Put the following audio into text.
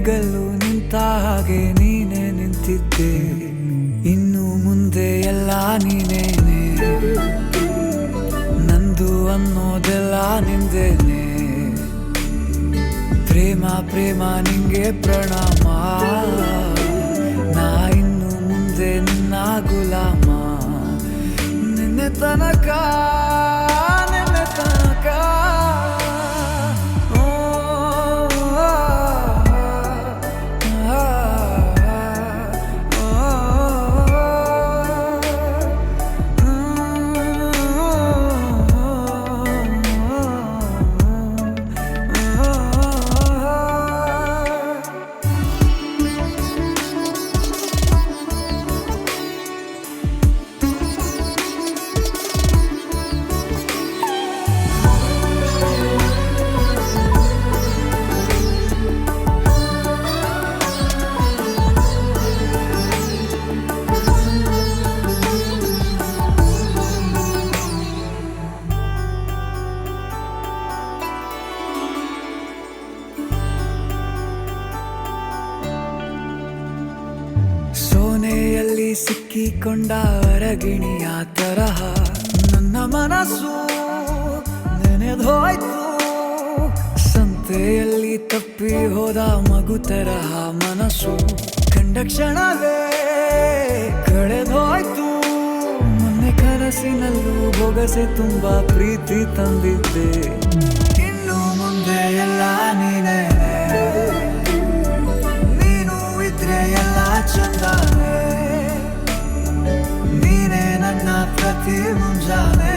ತುದಿಗಲ್ಲು ನಿಂತ ಹಾಗೆ ನೀನೇ ನಿಂತಿದ್ದೆ. ಇನ್ನು ಮುಂದೆ ಎಲ್ಲ ನೀನೇನೆ, ನಂದು ಅನ್ನೋದೆಲ್ಲ ನಿಂದೇನೆ. ಪ್ರೇಮ ಪ್ರೇಮ ನಿಂಗೆ ಪ್ರಣಾಮ, ನಾ ಇನ್ನು ಮುಂದೆ ನಿನ್ನ ಗುಲಾಮ. ನಿನ್ನೆ ತನಕ ನಿನ್ನೆ ತನಕ ಸೋನೆಯಲ್ಲಿ ಸಿಕ್ಕಿಕೊಂಡ ಅರಗಿಣಿಯ ತರಹ ನನ್ನ ಮನಸ್ಸು ನೆನೆದೋಯ್ತು. ಸಂತೆಯಲ್ಲಿ ತಪ್ಪಿ ಹೋದ ಮಗು ತರಹ ಮನಸ್ಸು ಕಂಡ ಕ್ಷಣವೇ ಕಳೆದೋಯ್ತು. ಮೊನ್ನೆ ಕನಸಿನಲ್ಲೂ ಬೊಗಸೆ ತುಂಬಾ ಪ್ರೀತಿ ತಂದಿದ್ದೆ. ಇನ್ನು ಮುಂದೆ ಎಲ್ಲ ನೀನೇ, ನೀನು ಇದ್ರೆ ಎಲ್ಲ ಚಂದಾನೆ. ನೀನೇ ನನ್ನ ಪ್ರತಿ ಮುಂಜಾನೆ.